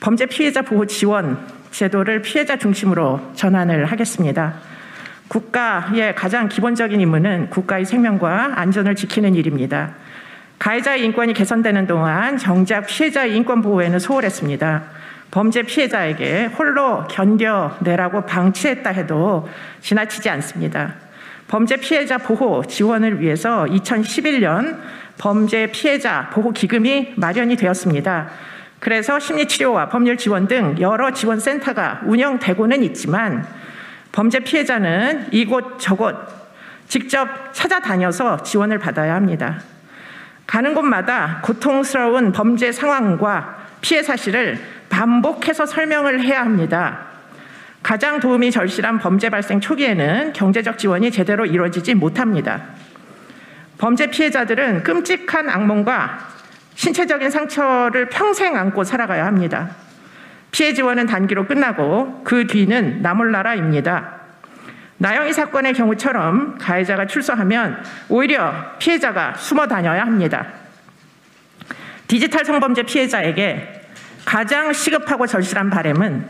범죄 피해자 보호 지원 제도를 피해자 중심으로 전환을 하겠습니다. 국가의 가장 기본적인 임무는 국가의 생명과 안전을 지키는 일입니다. 가해자의 인권이 개선되는 동안 정작 피해자의 인권 보호에는 소홀했습니다. 범죄 피해자에게 홀로 견뎌내라고 방치했다 해도 지나치지 않습니다. 범죄 피해자 보호 지원을 위해서 2011년 범죄 피해자 보호 기금이 마련이 되었습니다. 그래서 심리치료와 법률 지원 등 여러 지원센터가 운영되고는 있지만 범죄 피해자는 이곳 저곳 직접 찾아다녀서 지원을 받아야 합니다. 가는 곳마다 고통스러운 범죄 상황과 피해 사실을 반복해서 설명을 해야 합니다. 가장 도움이 절실한 범죄 발생 초기에는 경제적 지원이 제대로 이루어지지 못합니다. 범죄 피해자들은 끔찍한 악몽과 신체적인 상처를 평생 안고 살아가야 합니다. 피해 지원은 단기로 끝나고 그 뒤는 나몰라라입니다. 나영희 사건의 경우처럼 가해자가 출소하면 오히려 피해자가 숨어 다녀야 합니다. 디지털 성범죄 피해자에게 가장 시급하고 절실한 바람은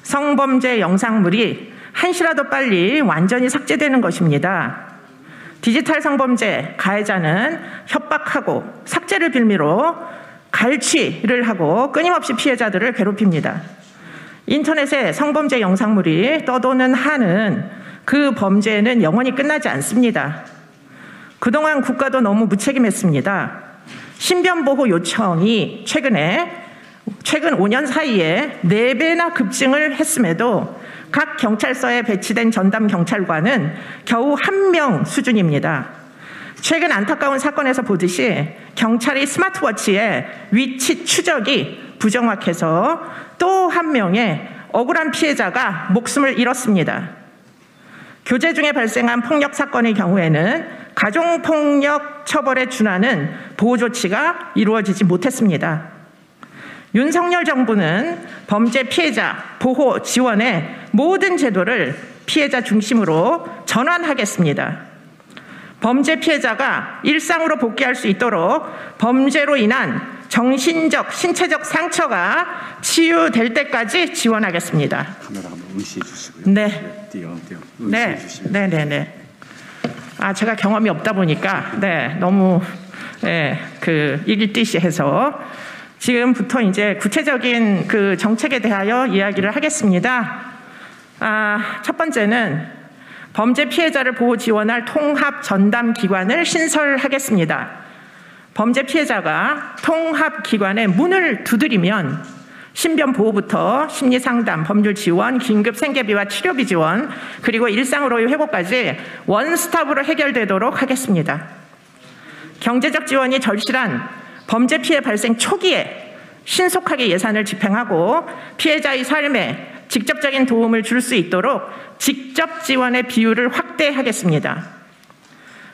성범죄 영상물이 한시라도 빨리 완전히 삭제되는 것입니다. 디지털 성범죄 가해자는 협박하고 삭제를 빌미로 갈취를 하고 끊임없이 피해자들을 괴롭힙니다. 인터넷에 성범죄 영상물이 떠도는 한은 그 범죄는 영원히 끝나지 않습니다. 그동안 국가도 너무 무책임했습니다. 신변보호 요청이 최근 5년 사이에 4배나 급증을 했음에도 각 경찰서에 배치된 전담 경찰관은 겨우 1명 수준입니다. 최근 안타까운 사건에서 보듯이 경찰이 스마트워치의 위치 추적이 부정확해서 또 1명의 억울한 피해자가 목숨을 잃었습니다. 교제 중에 발생한 폭력 사건의 경우에는 가정폭력 처벌에 준하는 보호 조치가 이루어지지 못했습니다. 윤석열 정부는 범죄 피해자 보호 지원의 모든 제도를 피해자 중심으로 전환하겠습니다. 범죄 피해자가 일상으로 복귀할 수 있도록 범죄로 인한 정신적, 신체적 상처가 치유될 때까지 지원하겠습니다. 카메라 한번 응시해 주시고요. 네. 응시해 주시면. 네. 제가 경험이 없다 보니까 너무 읽을 듯이 해서 지금부터 이제 구체적인 그 정책에 대하여 이야기를 하겠습니다. 첫 번째는 범죄 피해자를 보호 지원할 통합 전담 기관을 신설하겠습니다. 범죄 피해자가 통합 기관의 문을 두드리면 신변 보호부터 심리 상담, 법률 지원, 긴급 생계비와 치료비 지원, 그리고 일상으로의 회복까지 원스톱으로 해결되도록 하겠습니다. 경제적 지원이 절실한 범죄 피해 발생 초기에 신속하게 예산을 집행하고 피해자의 삶에 직접적인 도움을 줄 수 있도록 직접 지원의 비율을 확대하겠습니다.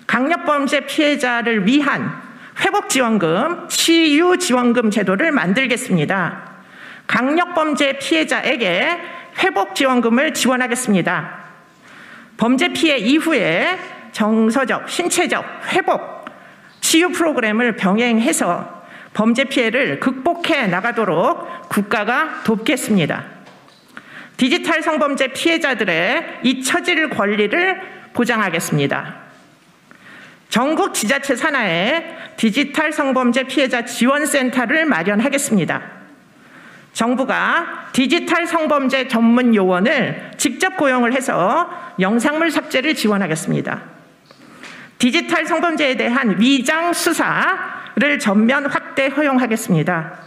강력범죄 피해자를 위한 회복지원금, 치유지원금 제도를 만들겠습니다. 강력범죄 피해자에게 회복지원금을 지원하겠습니다. 범죄 피해 이후에 정서적, 신체적 회복, 치유 프로그램을 병행해서 범죄 피해를 극복해 나가도록 국가가 돕겠습니다. 디지털 성범죄 피해자들의 잊혀질 권리를 보장하겠습니다. 전국 지자체 산하에 디지털 성범죄 피해자 지원센터를 마련하겠습니다. 정부가 디지털 성범죄 전문 요원을 직접 고용을 해서 영상물 삭제를 지원하겠습니다. 디지털 성범죄에 대한 위장 수사를 전면 확대 허용하겠습니다.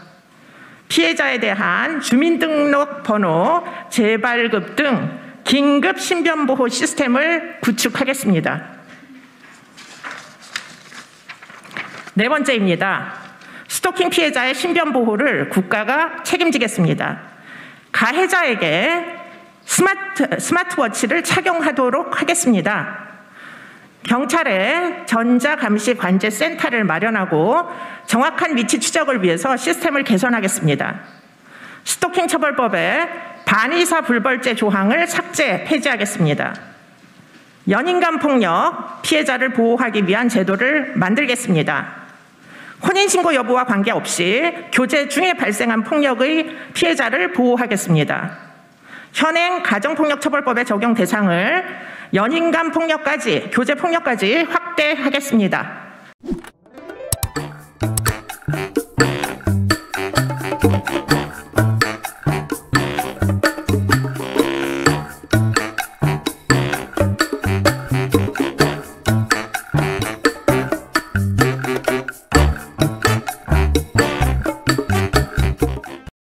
피해자에 대한 주민등록번호 재발급 등 긴급 신변보호 시스템을 구축하겠습니다. 네 번째입니다. 스토킹 피해자의 신변보호를 국가가 책임지겠습니다. 가해자에게 스마트워치를 착용하도록 하겠습니다. 경찰의 전자감시관제센터를 마련하고 정확한 위치 추적을 위해서 시스템을 개선하겠습니다. 스토킹 처벌법의 반의사 불벌죄 조항을 삭제, 폐지하겠습니다. 연인간 폭력 피해자를 보호하기 위한 제도를 만들겠습니다. 혼인신고 여부와 관계없이 교제 중에 발생한 폭력의 피해자를 보호하겠습니다. 현행 가정폭력처벌법의 적용 대상을 연인 간 폭력까지, 교제 폭력까지 확대하겠습니다.